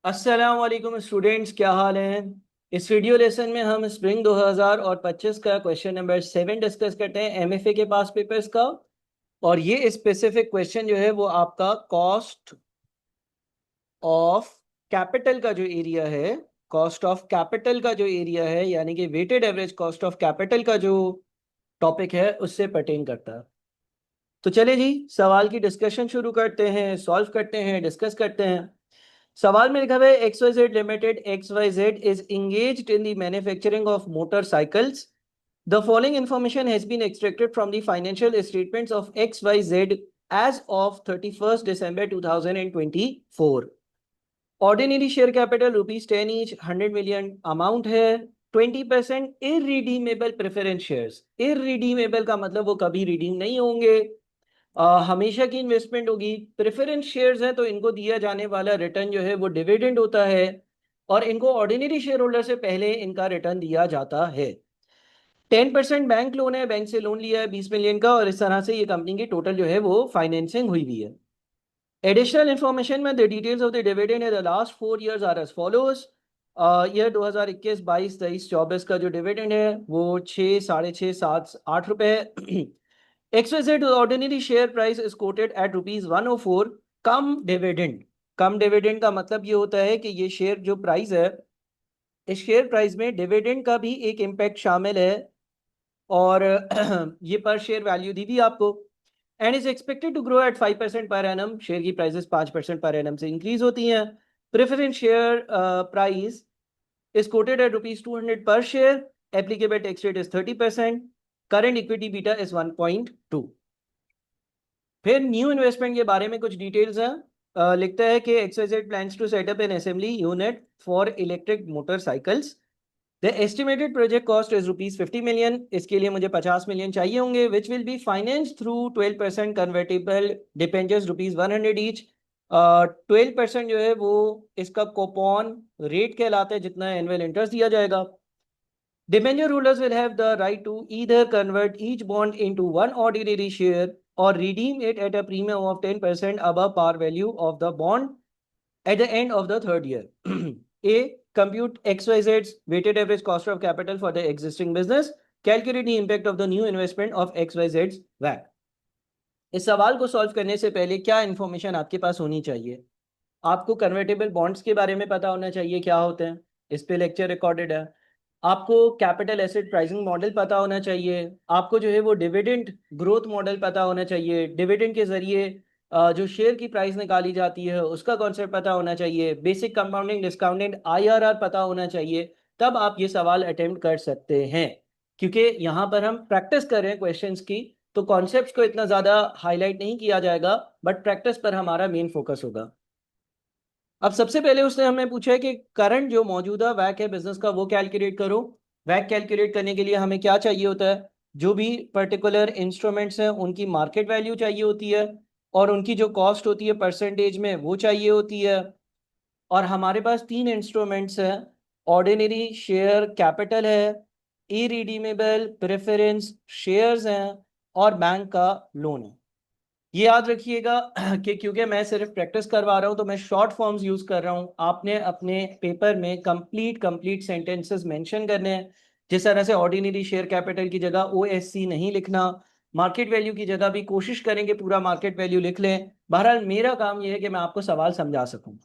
अस्सलाम वालेकुम स्टूडेंट्स, क्या हाल है। इस वीडियो लेसन में हम स्प्रिंग 2025 का क्वेश्चन नंबर 7 डिस्कस करते हैं एमएफए के पास पेपर्स का। और ये स्पेसिफिक क्वेश्चन जो है वो आपका कॉस्ट ऑफ कैपिटल का जो एरिया है, कॉस्ट ऑफ कैपिटल का जो एरिया है यानी कि weighted average cost of capital का जो टॉपिक है उससे पर्टेन करता है। तो चले जी, सवाल की डिस्कशन शुरू करते हैं, सॉल्व करते हैं, डिस्कस करते हैं। सवाल में लिखा हुआ है XYZ limited XYZ is engaged in the manufacturing of motorcycles. The following information has been extracted from the financial statements of XYZ as of 31st December 2024. Ordinary share capital rupees 10 each, 100 million amount है। 20% irredeemable preference shares। irredeemable का मतलब वो कभी redeem नहीं होंगे, हमेशा की investment होगी। प्रेफरेंस शेयर्स हैं तो इनको दिया जाने वाला रिटर्न जो है वो डिविडेंड होता है, और इनको ऑर्डिनरी शेयर होल्डर से पहले इनका रिटर्न दिया जाता है। 10% बैंक लोन है, बैंक से लोन लिया है 20 मिलियन का, और इस तरह से ये कंपनी की टोटल जो है वो फाइनेंसिंग हुई हुई है। एडिशनल इंफॉर्मेशन में the details of the dividend in the last 4 years are as follows. Year 2021, 22, 23, 24 का जो डिविडेंड है वो 6, 6.5, 7, 8 रुपए है। XYZ ordinary share price is quoted at rupees 104 come dividend. Come dividend का मतलब ये होता है कि ये शेयर जो प्राइस है, इस शेयर प्राइस में डिविडेंड का भी एक इम्पैक्ट शामिल है, और ये पर शेयर वैल्यू दी भी आपको। And is expected to grow at 5% per annum. Share की प्राइसेस 5% पर एनम से इंक्रीज होती हैं। Preference share price is quoted at rupees 200 per share. Applicable tax rate is 30%. Current equity beta is 1.2. फिर new investment के बारे में कुछ details हैं। लिखता है कि XYZ plans to set up an assembly unit for electric motorcycles. The estimated project cost is rupees 50 million. इसके लिए मुझे 50 मिलियन चाहिए होंगे, which will be financed through 12% convertible debentures rupees 100 each. 12% जो है वो इसका कोपॉन रेट कहलाता है, जितना एनुअल इंटरेस्ट दिया जाएगा। Debenture holders will have the right to either convert each bond into one ordinary share or redeem it at a premium of 10% above par value of the bond at the end of the third year. A. Compute XYZ's weighted average cost of capital for the existing business. Calculate the impact of the new investment of XYZ's WACC. इस सवाल को solve करने से पहले क्या information आपके पास होनी चाहिए? आपको कन्वर्टेबल बॉन्ड्स के बारे में पता होना चाहिए क्या होते हैं, इस पे लेक्चर रिकॉर्डेड है। आपको कैपिटल एसेट प्राइसिंग मॉडल पता होना चाहिए। आपको जो है वो डिविडेंड ग्रोथ मॉडल पता होना चाहिए। डिविडेंड के जरिए जो शेयर की प्राइस निकाली जाती है उसका कॉन्सेप्ट पता होना चाहिए। बेसिक कंपाउंडिंग डिस्काउंटेड IRR पता होना चाहिए। तब आप ये सवाल अटेम्प्ट कर सकते हैं, क्योंकि यहाँ पर हम प्रैक्टिस कर रहे हैं क्वेश्चंस की, तो कॉन्सेप्ट्स को इतना ज़्यादा हाईलाइट नहीं किया जाएगा, बट प्रैक्टिस पर हमारा मेन फोकस होगा। अब सबसे पहले उसने हमें पूछा है कि करंट जो मौजूदा वैक है बिजनेस का वो कैलकुलेट करो। वैक कैलकुलेट करने के लिए हमें क्या चाहिए होता है? जो भी पर्टिकुलर इंस्ट्रूमेंट्स हैं उनकी मार्केट वैल्यू चाहिए होती है, और उनकी जो कॉस्ट होती है परसेंटेज में वो चाहिए होती है। और हमारे पास तीन इंस्ट्रूमेंट्स हैं। ऑर्डिनरी शेयर कैपिटल है, इरिडीमेबल प्रेफरेंस शेयर्स हैं, और बैंक का लोन है। ये याद रखिएगा कि क्योंकि मैं सिर्फ प्रैक्टिस करवा रहा हूं तो मैं शॉर्ट फॉर्म्स यूज कर रहा हूं। आपने अपने पेपर में कंप्लीट कंप्लीट सेंटेंसेस मेंशन करने हैं। जिस तरह से ऑर्डिनरी शेयर कैपिटल की जगह OSC नहीं लिखना, मार्केट वैल्यू की जगह भी कोशिश करेंगे पूरा मार्केट वैल्यू लिख लें। बहरहाल मेरा काम यह है कि मैं आपको सवाल समझा सकूं।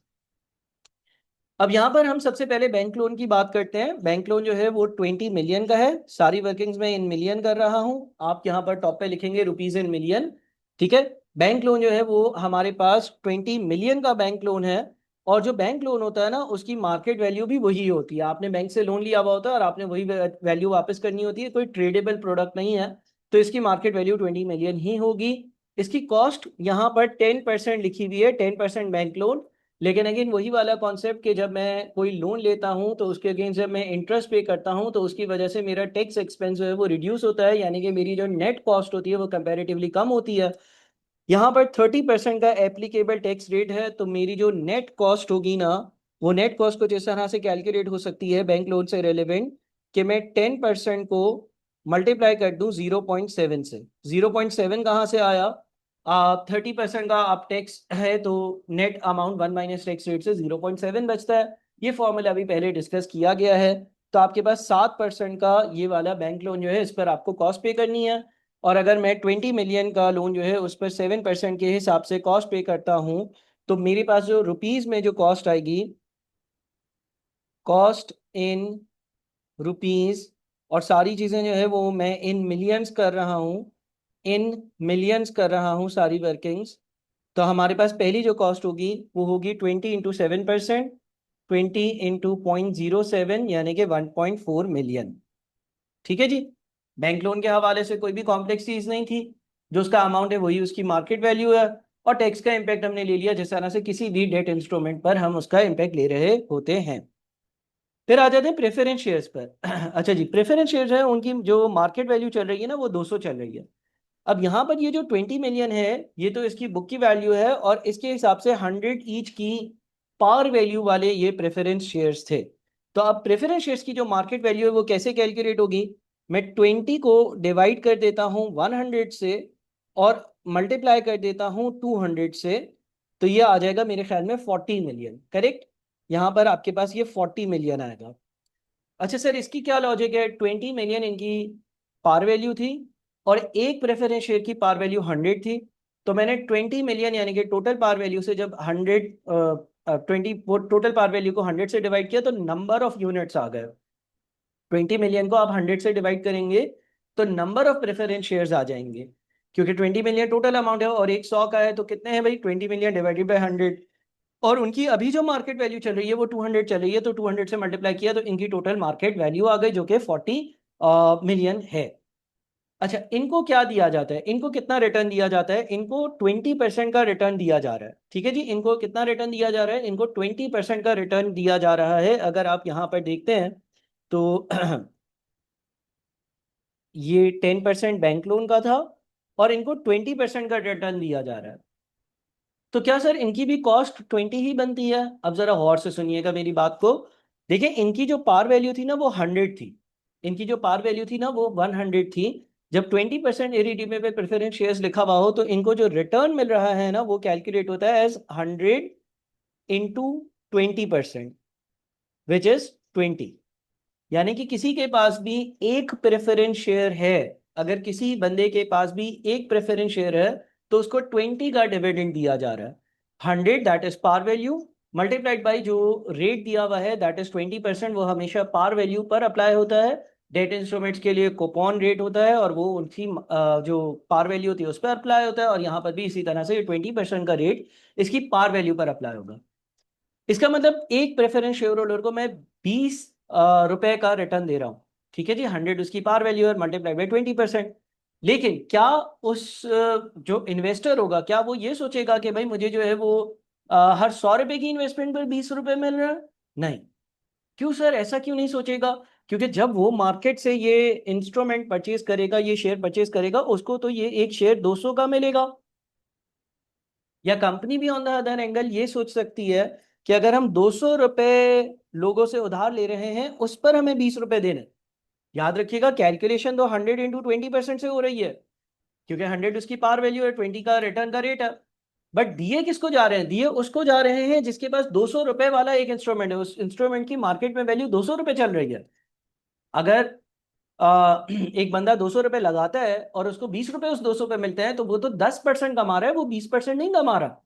अब यहाँ पर हम सबसे पहले बैंक लोन की बात करते हैं। बैंक लोन जो है वो 20 मिलियन का है। सारी वर्किंग्स में इन मिलियन कर रहा हूँ। आप यहाँ पर टॉप पे लिखेंगे रुपीज इन मिलियन। ठीक है। बैंक लोन जो है वो हमारे पास 20 मिलियन का बैंक लोन है। और जो बैंक लोन होता है ना, उसकी मार्केट वैल्यू भी वही होती है। आपने बैंक से लोन लिया हुआ होता है और आपने वही वैल्यू वापस करनी होती है, कोई ट्रेडेबल प्रोडक्ट नहीं है। तो इसकी मार्केट वैल्यू 20 मिलियन ही होगी। इसकी कॉस्ट यहाँ पर 10% लिखी हुई है, 10% बैंक लोन। लेकिन अगेन वही वाला कॉन्सेप्ट कि जब मैं कोई लोन लेता हूं तो उसके अगेंस्ट जब मैं इंटरेस्ट पे करता हूं तो उसकी वजह से मेरा टैक्स एक्सपेंस जो है वो रिड्यूस होता है, यानी कि मेरी जो नेट कॉस्ट होती है वो कंपैरेटिवली कम होती है। यहाँ पर 30% का एप्लीकेबल टैक्स रेट है, तो मेरी जो नेट कॉस्ट होगी ना, वो नेट कॉस्ट कुछ इस तरह से कैलकुलेट हो सकती है बैंक लोन से रेलिवेंट, कि मैं 10% को मल्टीप्लाई कर दूं 0.7 से। 0.7 कहाँ से आया? 30% का आप टैक्स है तो net amount 1 minus tax rate से 0.7 बचता है। ये फॉर्मूला अभी पहले डिस्कस किया गया है। तो आपके पास 7% का ये वाला बैंक लोन जो है इस पर आपको कॉस्ट पे करनी है। और अगर मैं 20 मिलियन का लोन जो है उस पर 7% के हिसाब से कॉस्ट पे करता हूँ तो मेरे पास जो रुपीज में जो कॉस्ट आएगी, कॉस्ट इन रुपीज, और सारी चीजें जो है वो मैं इन मिलियंस कर रहा हूँ, इन मिलियंस कर रहा हूँ सारी वर्किंग्स। तो हमारे पास पहली जो कॉस्ट होगी वो होगी 20 × 7%, 20 × 0.07 यानी कि 1.4 मिलियन। ठीक है जी। बैंक लोन के हवाले से कोई भी कॉम्प्लेक्स चीज नहीं थी, जो उसका अमाउंट है वही उसकी मार्केट वैल्यू है। और टैक्स का इम्पैक्ट हमने ले लिया जिस तरह से किसी भी डेट इंस्ट्रूमेंट पर हम उसका इम्पैक्ट ले रहे होते हैं। फिर आ जाते हैं प्रेफरेंस शेयर्स पर। अच्छा जी, प्रेफरेंस शेयर्स है उनकी जो मार्केट वैल्यू चल रही है ना वो 200 चल रही है। अब यहाँ पर ये जो 20 मिलियन है ये तो इसकी बुक की वैल्यू है और इसके हिसाब से 100 ईच की पार वैल्यू वाले ये प्रेफरेंस शेयर्स थे। तो अब प्रेफरेंस शेयर्स की जो मार्केट वैल्यू है वो कैसे कैलकुलेट होगी? मैं 20 को डिवाइड कर देता हूँ 100 से और मल्टीप्लाई कर देता हूँ 200 से, तो ये आ जाएगा मेरे ख्याल में 40 मिलियन। करेक्ट, यहाँ पर आपके पास ये 40 मिलियन आएगा। अच्छा सर, इसकी क्या लॉजिक है? 20 मिलियन इनकी पार वैल्यू थी और एक प्रेफरेंस शेयर की पार वैल्यू 100 थी। तो मैंने 20 मिलियन यानी कि टोटल पार वैल्यू से जब 100 को 100 से डिवाइड किया तो नंबर ऑफ यूनिट्स आ गए। 20 मिलियन को आप 100 से डिवाइड करेंगे तो नंबर ऑफ प्रेफरेंस शेयर्स आ जाएंगे, क्योंकि 20 मिलियन टोटल अमाउंट है और एक 100 का है तो कितने हैं भाई? 20 मिलियन डिवाइडेड बाई 100। और उनकी अभी जो मार्केट वैल्यू चल रही है वो 200 चल रही है, तो 200 से मल्टीप्लाई किया तो इनकी टोटल मार्केट वैल्यू आ गई जो कि 40 मिलियन है। अच्छा, इनको क्या दिया जाता है? इनको कितना रिटर्न दिया जाता है? इनको 20% का रिटर्न दिया जा रहा है। ठीक है जी, इनको कितना रिटर्न दिया जा रहा है? इनको 20% का रिटर्न दिया जा रहा है। अगर आप यहाँ पर देखते हैं तो ये 10% बैंक लोन का था और इनको 20% का रिटर्न दिया जा रहा है। तो क्या सर इनकी भी कॉस्ट 20 ही बनती है? अब जरा गौर से सुनिएगा मेरी बात को। देखिए, इनकी जो पार वैल्यू थी ना वो 100 थी। इनकी जो पार वैल्यू थी ना वो 100 थी। जब 20% इरिडीमेबल प्रेफरेंस शेयर्स लिखा हुआ हो तो इनको जो रिटर्न मिल रहा है ना वो कैलकुलेट होता है एज 100 × 20%, विच इज 20। यानी कि किसी के पास भी एक प्रेफरेंस शेयर है, अगर किसी बंदे के पास भी एक प्रेफरेंस शेयर है तो उसको 20 का डिविडेंड दिया जा रहा है। 100 that is par value multiplied by जो रेट दिया हुआ है दैट इज 20%, वो हमेशा पार वैल्यू पर अप्लाई होता है। डेट इंस्ट्रूमेंट्स के लिए कूपन रेट होता है और वो उनकी जो पार वैल्यू होती है उस पर अप्लाई होता है, और यहाँ पर भी इसी तरह से 20% का रेट इसकी पार वैल्यू पर अप्लाई होगा। इसका मतलब एक प्रेफरेंस शेयर होल्डर को मैं 20 रुपए का रिटर्न दे रहा हूं। ठीक है जी, 100 उसकी पार वैल्यू और मल्टीप्लाई बाई 20%। लेकिन क्या उस जो इन्वेस्टर होगा क्या वो ये सोचेगा कि भाई मुझे जो है वो हर 100 रुपए की इन्वेस्टमेंट पर 20 रुपए मिल रहा है? नहीं। क्यों सर, ऐसा क्यों नहीं सोचेगा? क्योंकि जब वो मार्केट से ये इंस्ट्रूमेंट परचेज करेगा, ये शेयर परचेज करेगा, उसको तो ये एक शेयर 200 का मिलेगा। या कंपनी भी ऑन द अदर एंगल ये सोच सकती है कि अगर हम 200 रुपए लोगों से उधार ले रहे हैं उस पर हमें 20 रुपए देने। याद रखिएगा, कैलकुलेशन तो 100 × 20% से हो रही है, क्योंकि 100 उसकी पार वैल्यू है, 20 का रिटर्न का रेट है। बट दिए किसको जा रहे हैं? दिए उसको जा रहे हैं जिसके पास 200 रुपए वाला एक इंस्ट्रूमेंट है, उस इंस्ट्रूमेंट की मार्केट में वैल्यू 200 रुपए चल रही है। अगर एक बंदा 200 रुपए लगाता है और उसको 20 रुपए उस 200 पे मिलते हैं तो वो तो 10% कमा रहा है, वो 20% नहीं कमा रहा।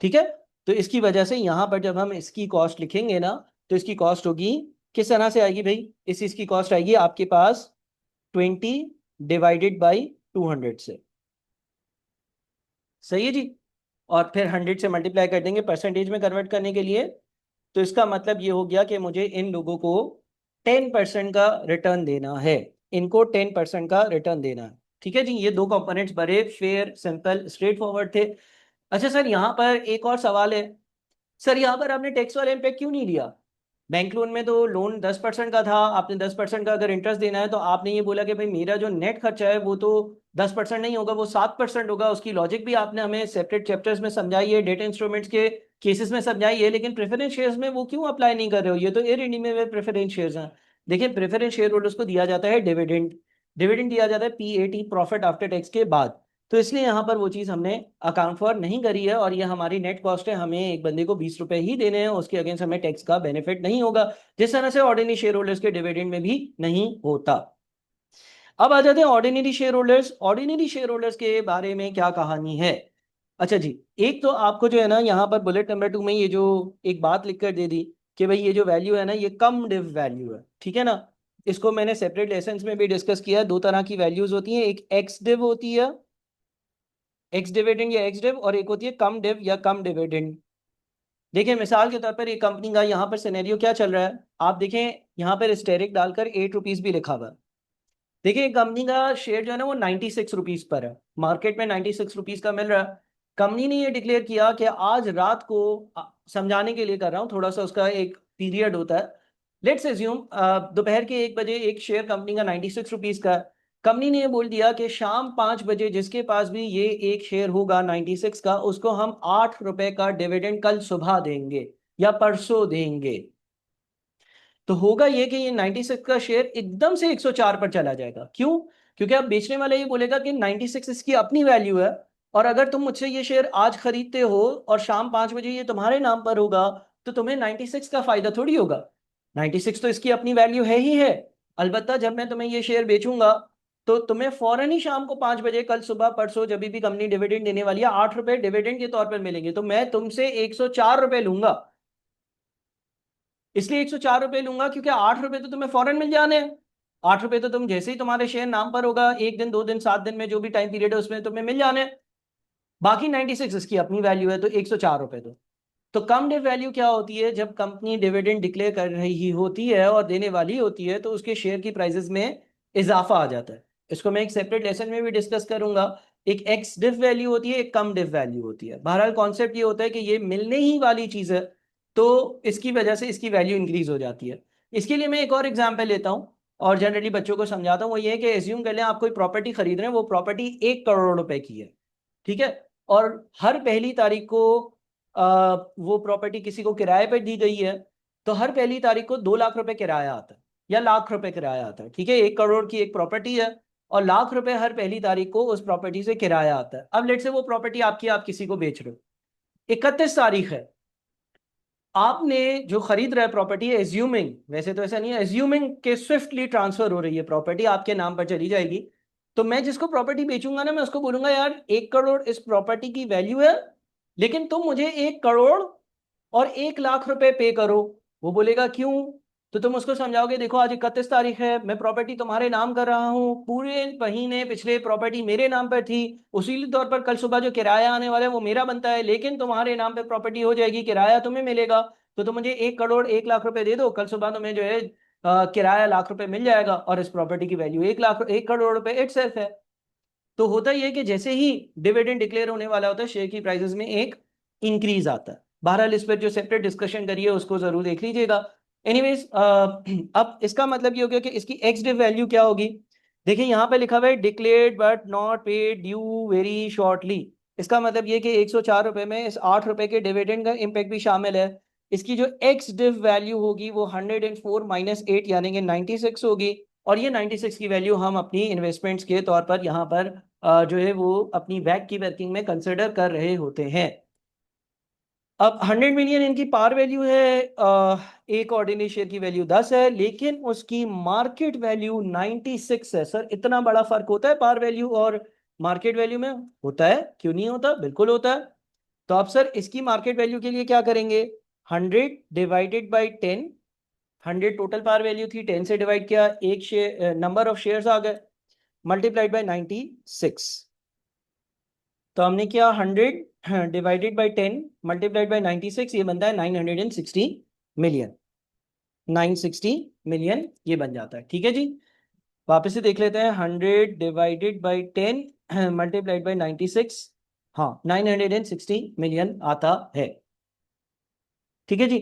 ठीक है। तो इसकी वजह से यहां पर जब हम इसकी कॉस्ट लिखेंगे ना तो इसकी कॉस्ट होगी किस तरह से आएगी भाई? इस इसकी कॉस्ट आएगी आपके पास 20 डिवाइडेड बाई 200 से। सही है जी। और फिर 100 से मल्टीप्लाई कर देंगे परसेंटेज में कन्वर्ट करने के लिए। तो इसका मतलब ये हो गया कि मुझे इन लोगों को 10% का रिटर्न देना है। इनको 10% का रिटर्न देना है। ठीक है जी, ये दो कंपोनेंट्स बड़े फेयर, सिंपल, स्ट्रेट फॉरवर्ड थे। अच्छा सर, यहाँ पर एक और सवाल है। सर, यहाँ पर आपने टैक्स वाला इम्पैक्ट क्यों नहीं लिया? बैंक लोन में तो लोन 10% का था, आपने 10% का अगर इंटरेस्ट देना है तो आपने ये बोला कि भाई मेरा जो नेट खर्चा है वो तो 10% नहीं होगा, वो 7% होगा। उसकी लॉजिक भी आपने हमें सेपरेट चैप्टर्स में समझाई है, डेटा इंस्ट्रूमेंट्स के केसेस में समझाई है, लेकिन प्रेफरेंस शेयर्स में वो क्यों अप्लाई नहीं कर रहे हो? ये तो इररिडीमेबल प्रेफरेंस शेयर्स हैं। देखिए, प्रेफरेंस शेयर होल्डर्स को दिया जाता है डिविडेंड। डिविडेंड दिया जाता है PAT, प्रॉफिट आफ्टर टैक्स के बाद। तो इसलिए यहाँ पर वो चीज़ हमने अकाउंट फॉर नहीं करी है, और ये हमारी नेट कॉस्ट है, हमें एक बंदे को 20 रुपए ही देने हैं, उसके अगेंस्ट हमें टैक्स का बेनिफिट नहीं होगा, जिस तरह से ऑर्डिनरी शेयर होल्डर्स के डिविडेंड में भी नहीं होता। अब आ जाते हैं ordinary share holders. Ordinary share holders के बारे में क्या कहानी है? अच्छा जी, एक तो आपको जो है ना यहाँ पर बुलेट नंबर 2 में ये जो एक बात लिख कर दे दी कि भाई ये जो वैल्यू है ना ये कम डिव वैल्यू है, ठीक है ना। इसको मैंने सेपरेट लेसन्स में भी डिस्कस किया है। दो तरह की वैल्यूज होती हैं, एक एक्स डिव होती है, एक्स डिविडेंड या एक्स डिव, और एक होती है कम डिव या कम डिविडेंड। देखिए मिसाल के तौर पर एक कंपनी का यहाँ पर सिनेरियो क्या चल रहा है, आप देखें यहाँ पर स्टेरिक डालकर 8 रुपीज भी लिखा हुआ है। देखिए कंपनी का शेयर जो है ना वो 96 रुपीज पर है, मार्केट में 96 रुपीज का मिल रहा है। कंपनी ने ये डिक्लेयर किया कि आज रात को, समझाने के लिए कर रहा हूँ थोड़ा सा, उसका एक पीरियड होता है। लेट्स एज्यूम दोपहर के 1 बजे एक शेयर कंपनी का 96 रुपीज का है। कंपनी ने ये बोल दिया कि शाम 5 बजे जिसके पास भी ये एक शेयर होगा 96 का, उसको हम 8 रुपए का डिविडेंड कल सुबह देंगे या परसों देंगे। तो होगा ये कि ये 96 का शेयर एकदम से 104 पर चला जाएगा। क्यों? क्योंकि अब बेचने वाला ये बोलेगा कि 96 इसकी अपनी वैल्यू है, और अगर तुम मुझसे ये शेयर आज खरीदते हो और शाम 5 बजे ये तुम्हारे नाम पर होगा, तो तुम्हें 96 का फायदा थोड़ी होगा। 96 तो इसकी अपनी वैल्यू है ही है। अलबत्ता जब मैं तुम्हें ये शेयर बेचूंगा तो तुम्हें फौरन ही शाम को 5 बजे कल सुबह परसों जब भी कंपनी डिविडेंड देने वाली है 8 रुपए डिविडेंड के तौर पर मिलेंगे, तो मैं तुमसे 104 रुपए लूंगा। इसलिए 104 रुपए लूंगा क्योंकि 8 रुपए तो तुम्हें फौरन मिल जाने हैं। 8 रुपए तो तुम जैसे ही तुम्हारे शेयर नाम पर होगा, 1 दिन 2 दिन 7 दिन में जो भी टाइम पीरियड है उसमें तुम्हें मिल जाने हैं। बाकी 96 इसकी अपनी वैल्यू है, तो 104 रुपए तो कम डिव वैल्यू क्या होती है? जब कंपनी डिविडेंड डिक्लेयर कर रही होती है और देने वाली होती है तो उसके शेयर की प्राइसेस में इजाफा आ जाता है। इसको मैं एक सेपरेट लेसन में भी डिस्कस करूंगा। एक एक्स डिव वैल्यू होती है, एक कम डिव वैल्यू होती है। बहरहाल कॉन्सेप्ट ये होता है कि ये मिलने ही वाली चीज है, तो इसकी वजह से इसकी वैल्यू इंक्रीज हो जाती है। इसके लिए मैं एक और एग्जाम्पल लेता हूँ और जनरली बच्चों को समझाता हूँ। वो ये है कि एज्यूम कर लें आप कोई प्रॉपर्टी खरीद रहे हैं, वो प्रॉपर्टी 1 करोड़ रुपए की है, ठीक है। और हर पहली तारीख को वो प्रॉपर्टी किसी को किराए पर दी गई है, तो हर पहली तारीख को 2 लाख रुपए किराया आता है या लाख रुपए किराया आता है, ठीक है। 1 करोड़ की एक प्रॉपर्टी है और लाख रुपए हर पहली तारीख को उस प्रॉपर्टी से किराया आता है। अब लेट से वो प्रॉपर्टी आपकी, आप किसी को बेच रहे हो, 31 तारीख है, आपने जो खरीद रहा है प्रॉपर्टी, एज्यूमिंग, वैसे तो ऐसा नहीं है, एज्यूमिंग के स्विफ्टली ट्रांसफर हो रही है प्रॉपर्टी, आपके नाम पर चली जाएगी। तो मैं जिसको प्रॉपर्टी बेचूंगा ना, मैं उसको बोलूंगा यार 1 करोड़ इस प्रॉपर्टी की वैल्यू है, लेकिन तुम मुझे 1 करोड़ और 1 लाख रुपए पे करो। वो बोलेगा क्यों? तो तुम उसको समझाओगे देखो आज 31 तारीख है, मैं प्रॉपर्टी तुम्हारे नाम कर रहा हूँ, पूरे महीने पिछले प्रॉपर्टी मेरे नाम पर थी, उसी तौर पर कल सुबह जो किराया आने वाला है वो मेरा बनता है, लेकिन तुम्हारे नाम पे प्रॉपर्टी हो जाएगी, किराया तुम्हें मिलेगा। तो तुम मुझे 1 करोड़ 1 लाख रुपए दे दो, कल सुबह तुम्हें जो है किराया लाख रुपए मिल जाएगा, और इस प्रॉपर्टी की वैल्यू 1 लाख 1 करोड़ रुपए इट सेल्फ है। तो होता ही है कि जैसे ही डिविडेंड डिक्लेयर होने वाला होता है, शेयर की प्राइसेस में एक इंक्रीज आता है। बहरहाल इस पर जो सेपरेट डिस्कशन करिए उसको जरूर देख लीजिएगा। एनीवेज, अब इसका मतलब ये हो गया कि इसकी एक्स डिव वैल्यू क्या होगी। देखिए यहाँ पे लिखा हुआ है declared but not paid due very shortly. इसका मतलब ये कि 104 रुपए में इस 8 रुपए के डिविडेंड का इम्पैक्ट भी शामिल है। इसकी जो एक्स डिव वैल्यू होगी वो 104 - 8 यानी कि 96 होगी, और ये 96 की वैल्यू हम अपनी इन्वेस्टमेंट्स के तौर पर यहाँ पर जो है वो अपनी वैक की वर्किंग में कंसिडर कर रहे होते हैं। अब 100 मिलियन इनकी पार वैल्यू है, एक ऑर्डिनरी शेयर की वैल्यू 10 है, लेकिन उसकी मार्केट वैल्यू 96 है। सर इतना बड़ा फर्क होता है पार वैल्यू और मार्केट वैल्यू में? होता है, क्यों नहीं होता, बिल्कुल होता है। तो आप सर इसकी मार्केट वैल्यू के लिए क्या करेंगे? 100 / 10, 100 टोटल पार वैल्यू थी, 10 से डिवाइड किया, एक शेयर नंबर ऑफ शेयर्स आ गए, मल्टीप्लाइड बाय 96। तो हमने किया 100 / 10 मल्टीप्लाइड बाय 96, ये बनता है 960 मिलियन। 960 मिलियन ये बन जाता है, ठीक है जी। वापस से देख लेते हैं, 100 / 10 मल्टीप्लाइड बाय 96, हाँ 960 मिलियन आता है, ठीक है जी।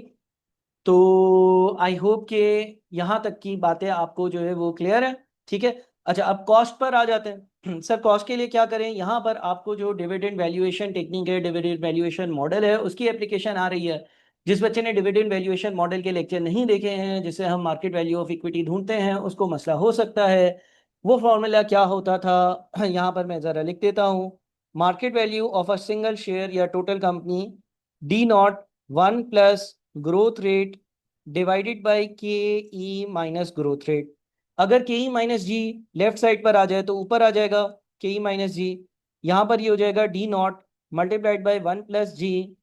तो आई होप कि यहाँ तक की बातें आपको जो है वो क्लियर है, ठीक है। अच्छा अब कॉस्ट पर आ जाते हैं। सर कॉस्ट के लिए क्या करें? यहाँ पर आपको जो डिविडेंड वैल्यूएशन टेक्निक है, डिविडेंड वैल्यूएशन मॉडल है, उसकी एप्लीकेशन आ रही है। जिस बच्चे ने डिविडेंड वैल्यूएशन मॉडल के लेक्चर नहीं देखे हैं, जिसे हम मार्केट वैल्यू ऑफ इक्विटी ढूंढते हैं, उसको मसला हो सकता है। वो फॉर्मूला क्या होता था यहाँ पर मैं जरा लिख देता हूँ। Market value of a single share या total company D naught 1 plus growth rate divided by K E minus growth rate. अगर K E minus G left side पर आ जाए तो ऊपर आ जाएगा के ई माइनस जी, यहाँ पर ये हो जाएगा D naught multiplied by 1 plus G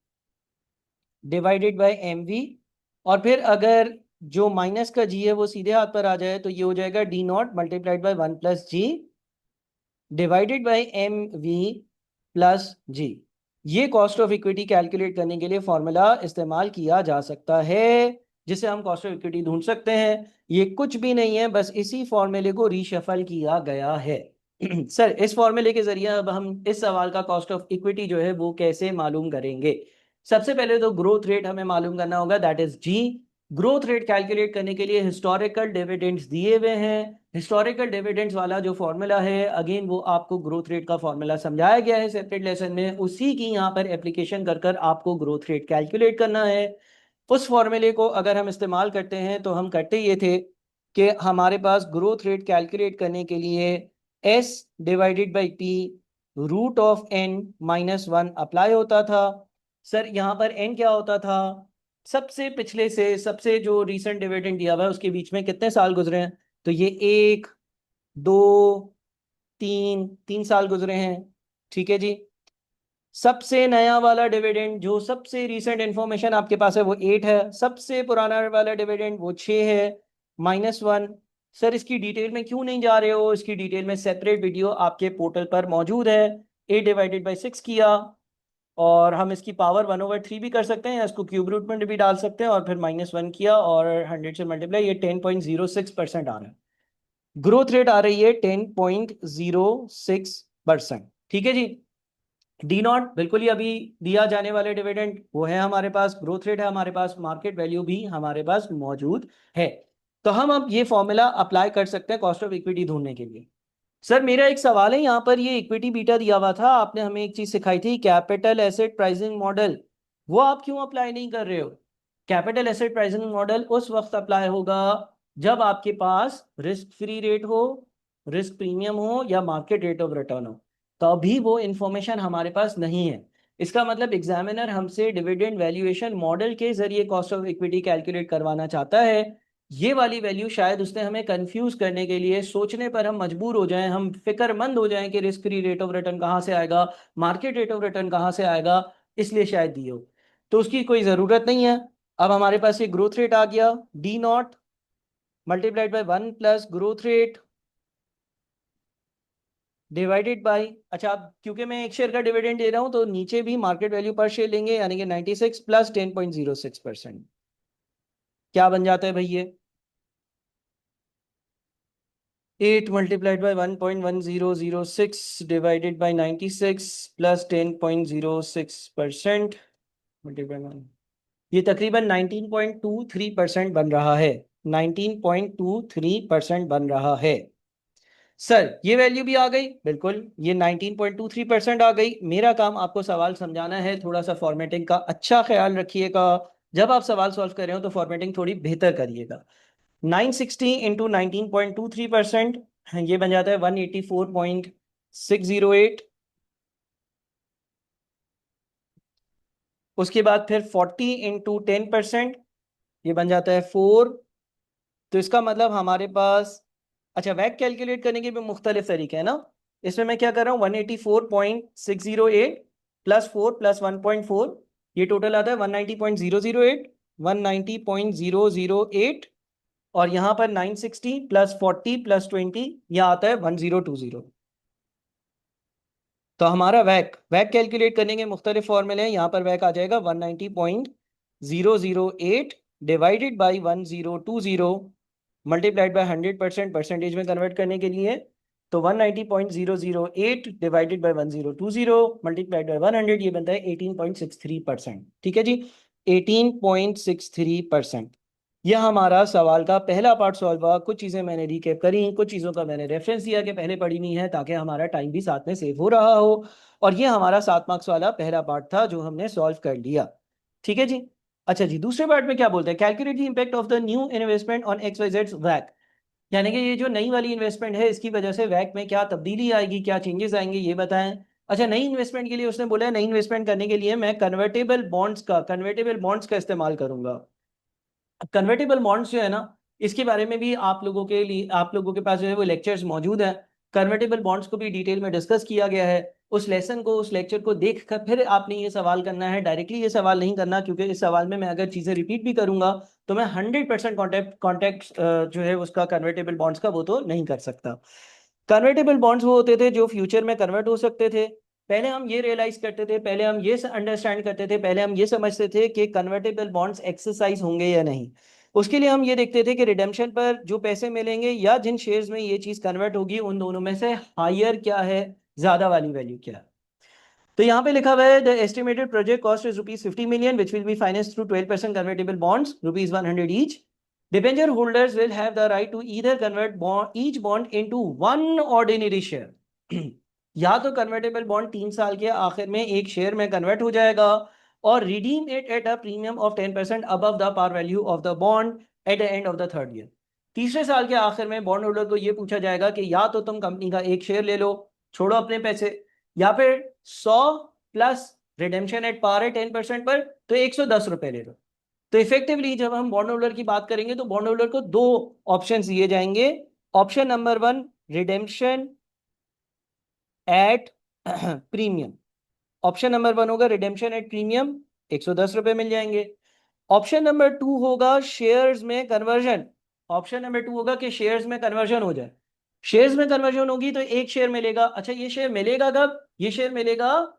divided by M V. और फिर अगर जो माइनस का जी है वो सीधे हाथ पर आ जाए तो ये हो जाएगा D naught multiplied by 1 plus G divided by M V plus G. ये कॉस्ट ऑफ इक्विटी कैलकुलेट करने के लिए फॉर्मूला इस्तेमाल किया जा सकता है, जिसे हम कॉस्ट ऑफ इक्विटी ढूंढ सकते हैं। ये कुछ भी नहीं है, बस इसी फॉर्मूले को रीशफल किया गया है। सर इस फॉर्मूले के जरिए अब हम इस सवाल का कॉस्ट ऑफ इक्विटी जो है वो कैसे मालूम करेंगे। सबसे पहले तो ग्रोथ रेट हमें मालूम करना होगा, that is G. Growth rate calculate करने के लिए हिस्टोरिकल डिविडेंड्स दिए हुए हैं। हिस्टोरिकल डिविडेंड्स वाला जो फॉर्मूला है, अगेन वो आपको ग्रोथ रेट का फॉर्मूला समझाया गया है सेपरेट लेसन में, उसी की यहाँ पर एप्लीकेशन कर कर आपको ग्रोथ रेट कैलकुलेट करना है। उस फॉर्मूले को अगर हम इस्तेमाल करते हैं तो हम करते ये थे कि हमारे पास ग्रोथ रेट कैलकुलेट करने के लिए S divided by P root of N minus one apply होता था। सर यहाँ पर एन क्या होता था, सबसे पिछले से सबसे जो रीसेंट डिविडेंड दिया हुआ है उसके बीच में कितने साल गुजरे हैं, तो ये 1 2 3 साल गुजरे हैं। ठीक है जी। सबसे नया वाला डिविडेंड जो सबसे रीसेंट इंफॉर्मेशन आपके पास है वो 8 है। सबसे पुराना वाला डिविडेंड वो 6 है माइनस वन। सर इसकी डिटेल में क्यों नहीं जा रहे हो, इसकी डिटेल में सेपरेट वीडियो आपके पोर्टल पर मौजूद है। 8 डिवाइडेड बाई 6 किया और हम इसकी पावर 1/3 भी कर सकते हैं या इसको क्यूब रूट में भी डाल सकते हैं, और फिर -1 किया और 100 से मल्टीप्लाई, ये 10.06% आ रहा है। ग्रोथ रेट आ रही है 10.06%। ठीक है जी। डी नॉट बिल्कुल ही अभी दिया जाने वाले डिविडेंड वो है हमारे पास, ग्रोथ रेट है हमारे पास, मार्केट वैल्यू भी हमारे पास मौजूद है। तो हम अब ये फॉर्मूला अप्लाई कर सकते हैं कॉस्ट ऑफ इक्विटी ढूंढने के लिए। सर मेरा एक सवाल है, यहाँ पर ये इक्विटी बीटा दिया हुआ था, आपने हमें एक चीज सिखाई थी कैपिटल एसेट प्राइसिंग मॉडल, वो आप क्यों अप्लाई नहीं कर रहे हो। कैपिटल एसेट प्राइसिंग मॉडल उस वक्त अप्लाई होगा जब आपके पास रिस्क फ्री रेट हो, रिस्क प्रीमियम हो या मार्केट रेट ऑफ रिटर्न हो, तभी वो इंफॉर्मेशन हमारे पास नहीं है। इसका मतलब एग्जामिनर हमसे डिविडेंड वैल्यूएशन मॉडल के जरिए कॉस्ट ऑफ इक्विटी कैलकुलेट करवाना चाहता है। ये वाली वैल्यू शायद उसने हमें कंफ्यूज करने के लिए, सोचने पर हम मजबूर हो जाएं, हम फिक्रमंद हो जाएं कि risk free rate of return कहाँ से आएगा, मार्केट रेट ऑफ रिटर्न कहाँ से आएगा, इसलिए शायद दी हो। तो उसकी कोई ज़रूरत नहीं है। अब हमारे पास ये ग्रोथ रेट आ गया, D naught multiplied by 1 plus growth rate divided by, अच्छा अब क्योंकि मैं एक शेयर का डिविडेंड दे रहा हूं तो नीचे भी मार्केट वैल्यू पर शेयर लेंगे, यानी कि 96 प्लस 10.06%। क्या बन जाता है भाई ये 8 multiplied by 1.1006 divided by 96 plus 10.06% multiply, ये तकरीबन 19.23% बन रहा है। 19.23% बन रहा है। सर ये वैल्यू भी आ गई, बिल्कुल ये 19.23% आ गई। मेरा काम आपको सवाल समझाना है, थोड़ा सा फॉर्मेटिंग का अच्छा ख्याल रखिएगा। जब आप सवाल सॉल्व कर रहे हो तो फॉर्मेटिंग थोड़ी बेहतर करिएगा। 960 इंटू 19.23%, ये बन जाता है 184.608। उसके बाद फिर 40 इंटू 10%, ये बन जाता है 4। तो इसका मतलब हमारे पास, अच्छा वैक कैलकुलेट करने के भी मुख्तलिफ तरीके हैं ना। इसमें मैं क्या कर रहा हूँ 184.608 प्लस 4 प्लस 1.4, ये टोटल आता है 190.008, 190.008। और यहाँ पर 960 प्लस 40 प्लस 20, यह आता है 1020। तो हमारा वैक वैक कैलकुलेट करने के मुख्तलिफ फॉर्मूले हैं। यहाँ पर वैक आ जाएगा 190.008 divided by 1020 multiplied by 100%, percentage में कन्वर्ट करने के लिए तो 190.008 डिवाइडेड बाय 1020 मल्टीप्लाइड बाय 100, ये बनता है 18.63%। ठीक है जी, 18.63%। यह हमारा सवाल का पहला पार्ट सॉल्व हुआ। कुछ चीज़ें मैंने रिकैप करी, कुछ चीज़ों का मैंने रेफरेंस दिया कि पहले पढ़ी नहीं है, ताकि हमारा टाइम भी साथ में सेव हो रहा हो। और ये हमारा 7 मार्क्स वाला पहला पार्ट था जो हमने सॉल्व कर लिया। ठीक है जी। अच्छा जी, दूसरे पार्ट में क्या बोलते हैं, calculate the impact of the new investment on XYZ वैक। यानी कि ये जो नई वाली इन्वेस्टमेंट है इसकी वजह से वैक में क्या तब्दीली आएगी, क्या चेंजेस आएंगे, ये बताएं। अच्छा, नई इन्वेस्टमेंट के लिए उसने बोला है नई इन्वेस्टमेंट करने के लिए मैं कन्वर्टेबल बॉन्ड्स का इस्तेमाल करूंगा। कन्वर्टेबल बॉन्ड्स जो है ना, इसके बारे में भी आप लोगों के पास जो है वो लेक्चर्स मौजूद हैं। कन्वर्टेबल बॉन्ड्स को भी डिटेल में डिस्कस किया गया है। उस लेक्चर को देख कर फिर आपने ये सवाल करना है, डायरेक्टली ये सवाल नहीं करना, क्योंकि इस सवाल में मैं अगर चीज़ें रिपीट भी करूंगा तो मैं 100% कॉन्टेक्ट जो है उसका कन्वर्टेबल बॉन्ड्स का वो तो नहीं कर सकता। कन्वर्टेबल बॉन्ड्स वो होते थे जो फ्यूचर में कन्वर्ट हो सकते थे। पहले हम ये रियलाइज करते थे, पहले हम ये अंडरस्टैंड करते थे, पहले हम ये समझते थे कि कन्वर्टेबल बॉन्ड्स एक्सरसाइज होंगे या नहीं। उसके लिए हम ये देखते थे कि रिडेम्पशन पर जो पैसे मिलेंगे या जिन शेयर्स में ये चीज कन्वर्ट होगी उन दोनों में से हायर क्या है, ज्यादा वाली वैल्यू क्या है। तो यहाँ पे लिखा हुआ है the estimated project cost is ₹50 million which will be financed through 12% convertible bonds ₹100 each. Debenture holders will have the right to either convert bond each bond into one ordinary share. या तो कन्वर्टेबल बॉन्ड 3 साल के आखिर में एक share में convert हो जाएगा और redeem it at a premium of 10% above the par value of the bond at the end of the third year. तीसरे साल के आखिर में बॉन्ड होल्डर को यह पूछा जाएगा कि या तो तुम कंपनी का एक शेयर ले लो, छोड़ो अपने पैसे, या फिर 100 प्लस रिडेम्पशन एट पार है 10% पर, तो ₹110 ले लो। तो इफेक्टिवली जब हम बॉन्ड होल्डर की बात करेंगे तो बॉन्ड होल्डर को दो ऑप्शन दिए जाएंगे। Option number 1, redemption at premium. Option number 1 होगा रिडेम्पशन एट प्रीमियम, ₹110 मिल जाएंगे। ऑप्शन नंबर 2 होगा शेयर्स में कन्वर्जन। ऑप्शन नंबर 2 होगा कि शेयर्स में कन्वर्जन हो जाए। शेयर्स में कन्वर्जन होगी तो एक शेयर मिलेगा। अच्छा, ये शेयर मिलेगा कब? ये शेयर मिलेगा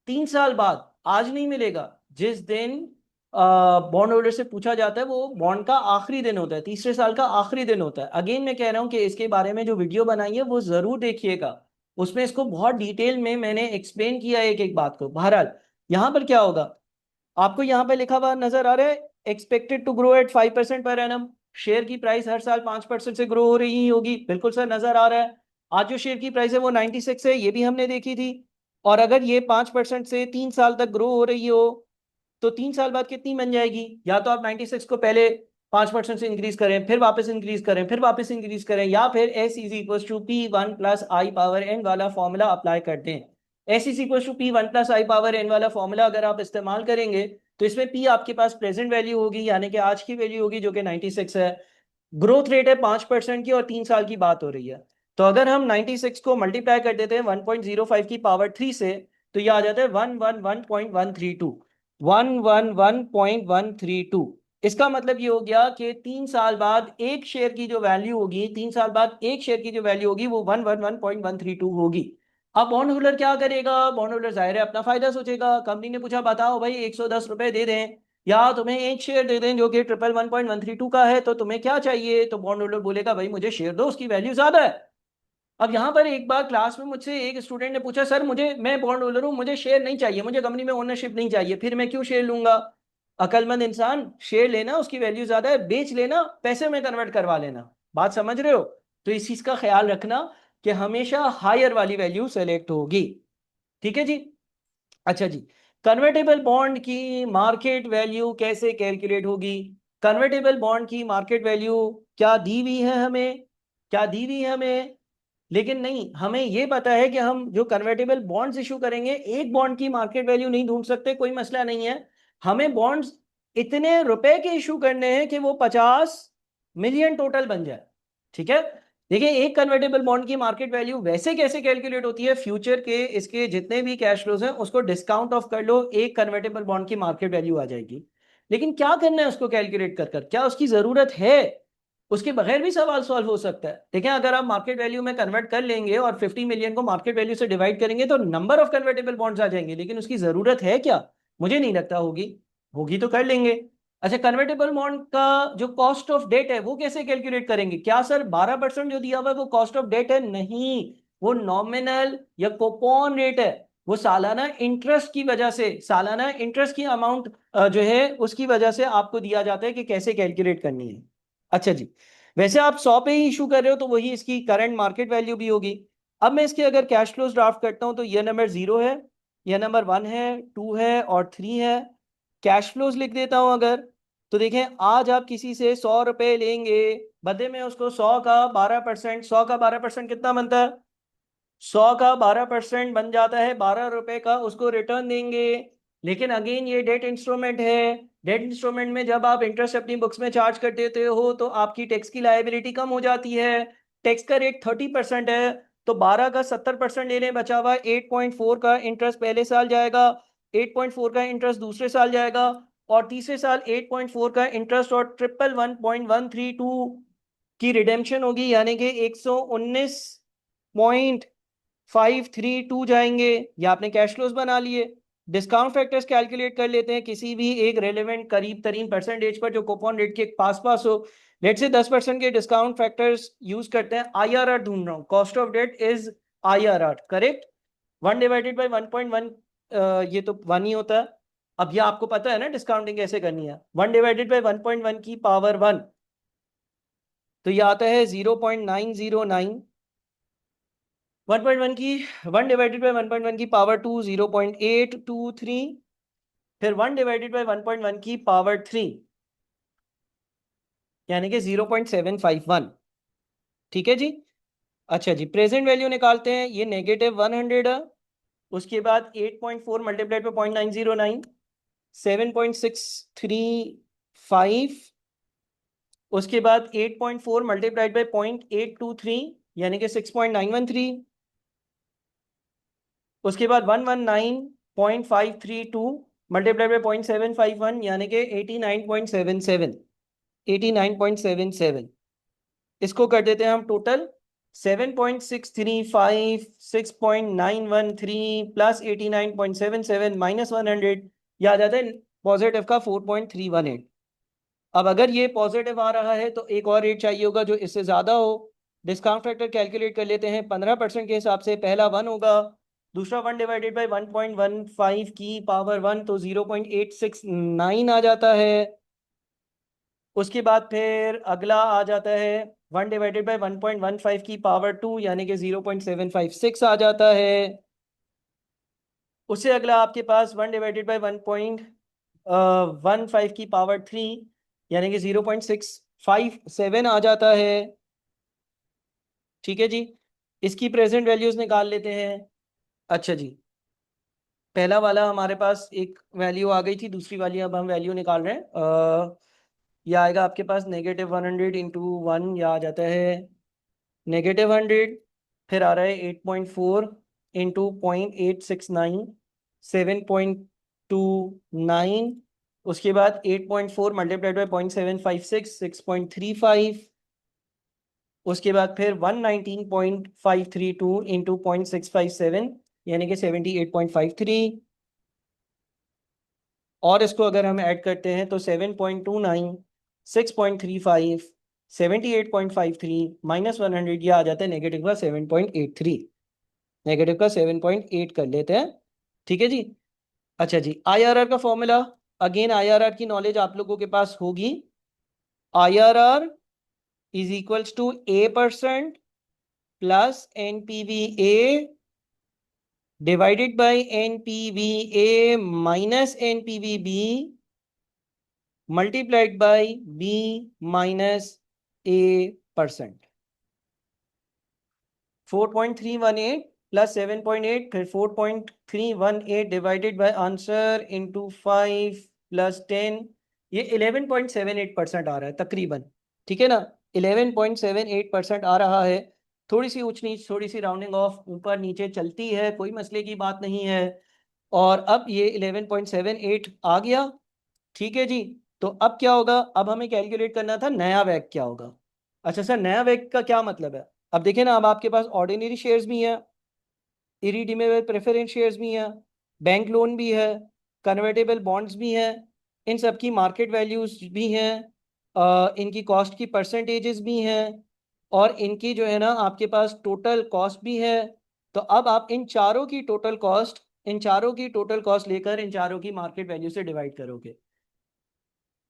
3 साल बाद, आज नहीं मिलेगा। जिस दिन बॉन्ड होल्डर से पूछा जाता है वो बॉन्ड का आखिरी दिन होता है, तीसरे साल का आखिरी दिन होता है। अगेन मैं कह रहा हूं कि इसके बारे में जो वीडियो बनाई है वो जरूर देखिएगा, उसमें इसको बहुत डिटेल में मैंने एक्सप्लेन किया है एक एक बात को। बहरहाल यहां पर क्या होगा, आपको यहाँ पे लिखा हुआ नजर आ रहा है expected to grow at 5% per annum. Share की प्राइस हर साल 5% से ग्रो हो रही होगी, बिल्कुल सर नजर आ रहा है। आज जो शेयर की प्राइस है वो 96 है, ये भी हमने देखी थी। और अगर ये 5% से 3 साल तक ग्रो हो रही हो तो 3 साल बाद कितनी बन जाएगी? या तो आप 96 को पहले 5% से इंक्रीज करें, फिर वापस इंक्रीज करें, फिर वापस इंक्रीज करें, या फिर S is equal to P1+I⁻n वाला फॉर्मूला अप्लाई कर दें। S is equal to P1+I⁻n वाला फॉर्मूला अगर आप इस्तेमाल करेंगे तो इसमें P आपके पास प्रेजेंट वैल्यू होगी, यानी कि आज की वैल्यू होगी जो कि 96 है। ग्रोथ रेट है 5% की और 3 साल की बात हो रही है। तो अगर हम 96 को मल्टीप्लाई कर देते हैं 1.05 की पावर 3 से, तो ये आ जाता है 111.132। 111.132। इसका मतलब ये हो गया कि 3 साल बाद एक शेयर की जो वैल्यू होगी, 3 साल बाद एक शेयर की जो वैल्यू होगी वो 111.132 होगी। अब बॉन्ड होल्डर क्या करेगा? बॉन्ड होल्डर जाहिर है अपना फायदा सोचेगा। कंपनी ने पूछा बताओ भाई ₹110 दे दें या तुम्हें एक शेयर दे दें जो कि 111.132 का है, तो तुम्हें क्या चाहिए? तो बॉन्ड होल्डर बोलेगा भाई मुझे शेयर दो, उसकी वैल्यू ज्यादा है। अब यहाँ पर एक बार क्लास में मुझसे एक स्टूडेंट ने पूछा सर मैं बॉन्ड होल्डर हूँ, मुझे शेयर नहीं चाहिए, मुझे कंपनी में ओनरशिप नहीं चाहिए, फिर मैं क्यों शेयर लूंगा? अकलमंद इंसान, शेयर लेना उसकी वैल्यू ज्यादा है, बेच लेना, पैसे में कन्वर्ट करवा लेना। बात समझ रहे हो? तो इस चीज का ख्याल रखना कि हमेशा हायर वाली वैल्यू सेलेक्ट होगी। ठीक है जी। अच्छा जी, कन्वर्टेबल बॉन्ड की मार्केट वैल्यू कैसे कैलकुलेट होगी? कन्वर्टेबल बॉन्ड की मार्केट वैल्यू क्या दी हुई है हमें? क्या दी हुई है हमें? लेकिन नहीं, हमें यह पता है कि हम जो कन्वर्टेबल बॉन्ड्स इशू करेंगे एक बॉन्ड की मार्केट वैल्यू नहीं ढूंढ सकते, कोई मसला नहीं है। हमें बॉन्ड्स इतने रुपए के इशू करने हैं कि वो 50 मिलियन टोटल बन जाए। ठीक है। देखिए, एक कन्वर्टेबल बॉन्ड की मार्केट वैल्यू वैसे कैसे कैलकुलेट होती है, फ्यूचर के इसके जितने भी कैश फ्लोज हैं उसको डिस्काउंट ऑफ कर लो, एक कन्वर्टेबल बॉन्ड की मार्केट वैल्यू आ जाएगी। लेकिन क्या करना है उसको कैलकुलेट कर कर, क्या उसकी जरूरत है? उसके बगैर भी सवाल सॉल्व हो सकता है। देखें, अगर आप मार्केट वैल्यू में कन्वर्ट कर लेंगे और 50 मिलियन को मार्केट वैल्यू से डिवाइड करेंगे तो नंबर ऑफ कन्वर्टेबल बॉन्ड्स आ जाएंगे, लेकिन उसकी जरूरत है क्या? मुझे नहीं लगता होगी। होगी तो कर लेंगे। अच्छा, कन्वर्टेबल बॉन्ड का जो कॉस्ट ऑफ डेट है वो कैसे कैलकुलेट करेंगे? क्या सर 12% जो दिया हुआ है वो कॉस्ट ऑफ डेट है? नहीं, वो नॉमिनल या कोपॉन रेट है। वो सालाना इंटरेस्ट की वजह से, सालाना इंटरेस्ट की अमाउंट जो है उसकी वजह से आपको दिया जाता है कि कैसे कैलकुलेट करनी है। अच्छा जी, वैसे आप 100 पे ही इशू कर रहे हो तो वही इसकी करंट मार्केट वैल्यू भी होगी। अब मैं इसके अगर कैश फ्लोज ड्राफ्ट करता हूं तो यह नंबर 0 है, यह नंबर 1 है, 2 है और 3 है। कैश फ्लोज लिख देता हूं अगर, तो देखें आज आप किसी से 100 रुपए लेंगे, बदले में उसको 100 का 12%, 100 का 12% कितना बनता है? 100 का 12% बन जाता है 12 रुपए का, उसको रिटर्न देंगे। लेकिन अगेन ये डेट इंस्ट्रूमेंट है। डेट इंस्ट्रूमेंट में जब आप इंटरेस्ट अपनी बुक्स में चार्ज कर देते हो तो आपकी टैक्स की लायबिलिटी कम हो जाती है। टैक्स का रेट 30% है, तो 12 का 70% लेने बचा हुआ 8.4 का इंटरेस्ट पहले साल जाएगा, 8.4 का इंटरेस्ट दूसरे साल जाएगा, और तीसरे साल 8.4 का इंटरेस्ट और 111.132 की रिडेम्पशन होगी, यानी कि 119.532 जाएंगे। ये आपने कैश फ्लोज बना लिए। डिस्काउंट फैक्टर्स कैलकुलेट कर लेते हैं किसी भी एक रेलेवेंट करीब तरीन परसेंटेज पर जो कूपन रेट के पास पास हो। लेट से 10% के डिस्काउंट फैक्टर्स यूज करते हैं। आईआरआर ढूंढ रहा हूं, cost of debt is IRR, correct. 1/1.1, ये तो 1 ही होता है। अब ये आपको पता है ना डिस्काउंटिंग कैसे करनी है। 1/1.1 की पावर 1, तो ये आता है 0.909। 1.1 की 1/1.1 की पावर 2 0.823, फिर 1/1.1 की पावर 3 यानी कि 0.751। ठीक है जी। अच्छा जी, प्रेजेंट वैल्यू निकालते हैं। ये -100 है, उसके बाद 8.4 मल्टीप्लाइड पे 0.909, 7.635, उसके बाद 8.4 मल्टीप्लाइड बाई 0.823 यानी कि 6.913, उसके बाद 119.532 मल्टीप्लाइड बाई 0.751 यानी कि 89.77, 89.77। इसको कर देते हैं हम टोटल। 7.635, 6.913 प्लस 89.77 माइनस 100, यह आ जाता है पॉजिटिव का 4.318। अब अगर ये पॉजिटिव आ रहा है तो एक और रेट चाहिए होगा जो इससे ज्यादा हो। डिस्काउंट फैक्टर कैलकुलेट कर लेते हैं 15% के हिसाब से। पहला 1 होगा, दूसरा 1/1.15 की पावर 1 तो 0.869 आ जाता है। उसके बाद फिर अगला आ जाता है 1/1.15 की पावर 2 यानी कि 0.756 आ जाता है। उससे अगला आपके पास 1/1.15 की पावर 3 यानी कि 0.657 आ जाता है। ठीक है जी, इसकी प्रेजेंट वैल्यूज निकाल लेते हैं। अच्छा जी, पहला वाला हमारे पास एक वैल्यू आ गई थी, दूसरी वाली अब हम वैल्यू निकाल रहे हैं। यह आएगा आपके पास -100 इंटू 1, यह आ जाता है -100, फिर आ रहा है 8.4 इंटू 0.869, 7.29, उसके बाद 8.4 मल्टीप्लाइड बाई 0.756, 6.35, उसके बाद फिर 119.532 इंटू 0.657 यानी कि 78.53, और इसको अगर हम ऐड करते हैं तो 7.29, 6.35, 78.53 माइनस 100, यह आ जाता है नेगेटिव का 7.83। नेगेटिव का 7.8 कर लेते हैं। ठीक है जी। अच्छा जी, आईआरआर का फॉर्मूला, अगेन आईआरआर की नॉलेज आप लोगों के पास होगी। IRR is equals to A% plus NPVA divided by NPVA minus NPVB multiplied by B minus A%। 4.318 plus 7.8, फिर 4.318 divided by answer into 5 plus 10, ये 11.78% आ रहा है तकरीबन। ठीक है ना, 11.78% आ रहा है। थोड़ी सी ऊंच नीच, थोड़ी सी राउंडिंग ऑफ ऊपर नीचे चलती है, कोई मसले की बात नहीं है। और अब ये 11.78 आ गया। ठीक है जी। तो अब क्या होगा, अब हमें कैलकुलेट करना था नया वैक क्या होगा। अच्छा सर, नया वैक का क्या मतलब है? अब देखिए ना, अब आपके पास ऑर्डिनरी शेयर्स भी हैं, इरिडीमेबल प्रेफरेंस शेयर्स भी हैं, बैंक लोन भी है, कन्वर्टेबल बॉन्ड्स भी हैं, इन सब की मार्केट वैल्यूज भी हैं, इनकी कॉस्ट की परसेंटेजेस भी हैं, और इनकी जो है ना आपके पास टोटल कॉस्ट भी है। तो अब आप इन चारों की टोटल कॉस्ट, इन चारों की टोटल कॉस्ट लेकर इन चारों की मार्केट वैल्यू से डिवाइड करोगे।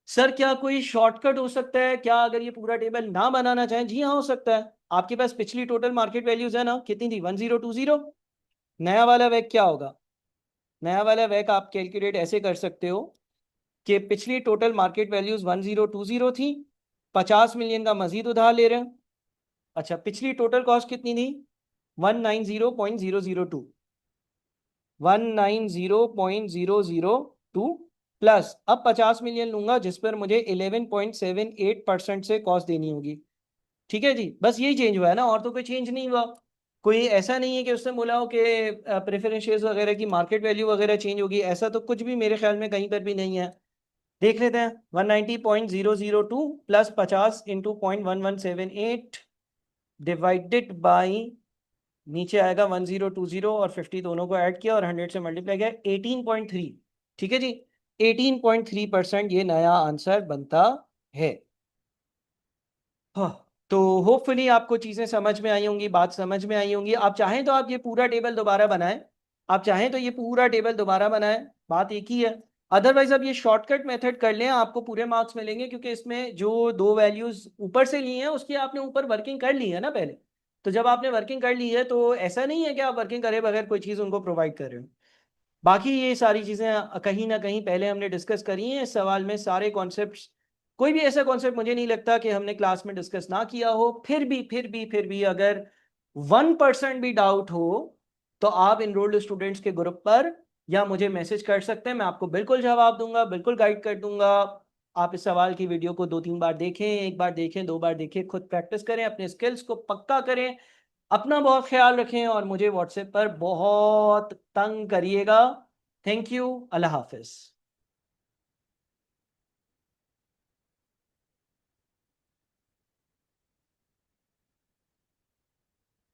सर क्या कोई शॉर्टकट हो सकता है क्या अगर ये पूरा टेबल ना बनाना चाहें? जी हाँ, हो सकता है। आपके पास पिछली टोटल मार्केट वैल्यूज है ना, कितनी थी? 1020। नया वाला वैक क्या होगा? नया वाला वैक आप कैलकुलेट ऐसे कर सकते हो कि पिछली टोटल मार्केट वैल्यूज 1020 थी, 50 मिलियन का मजीद उधार ले रहे हैं। अच्छा, पिछली टोटल कॉस्ट कितनी थी? 190.002, 190.002 प्लस अब 50 मिलियन लूंगा जिस पर मुझे 11.78% से कॉस्ट देनी होगी। ठीक है जी, बस यही चेंज हुआ है ना, और तो कोई चेंज नहीं हुआ। कोई ऐसा नहीं है कि उसने बोला हो कि प्रेफरेंस शेयर्स वगैरह की मार्केट वैल्यू वगैरह चेंज होगी, ऐसा तो कुछ भी मेरे ख्याल में कहीं पर भी नहीं है। देख लेते हैं, 190.002 प्लस 50 इंटू 0.1178 डिवाइडेड बाई, नीचे आएगा 1020 और 50 दोनों को ऐड किया और 100 से मल्टीप्लाई किया, 18.3। ठीक है जी, 18.3% ये नया आंसर बनता है। हाँ, तो होपफुली आपको चीजें समझ में आई होंगी, बात समझ में आई होंगी। आप चाहें तो आप ये पूरा टेबल दोबारा बनाएं, आप चाहें तो ये पूरा टेबल दोबारा बनाएं, बात एक ही है। अदरवाइज आप ये शॉर्टकट मेथड कर लें, आपको पूरे मार्क्स मिलेंगे, क्योंकि इसमें जो दो वैल्यूज ऊपर से ली हैं उसकी आपने ऊपर वर्किंग कर ली है ना पहले। तो जब आपने वर्किंग कर ली है तो ऐसा नहीं है कि आप वर्किंग करे बगैर कोई चीज़ उनको प्रोवाइड कर रहे हो। बाकी ये सारी चीज़ें कहीं ना कहीं पहले हमने डिस्कस करी हैं इस सवाल में, सारे कॉन्सेप्ट्स। कोई भी ऐसा कॉन्सेप्ट मुझे नहीं लगता कि हमने क्लास में डिस्कस ना किया हो। फिर भी अगर 1% भी डाउट हो तो आप इनरोल्ड स्टूडेंट्स के ग्रुप पर या मुझे मैसेज कर सकते हैं, मैं आपको बिल्कुल जवाब दूंगा, बिल्कुल गाइड कर दूंगा। आप इस सवाल की वीडियो को 2-3 बार देखें, एक बार देखें, 2 बार देखें, खुद प्रैक्टिस करें, अपने स्किल्स को पक्का करें। अपना बहुत ख्याल रखें और मुझे व्हाट्सएप पर बहुत तंग करिएगा। Thank you, Allah Hafiz.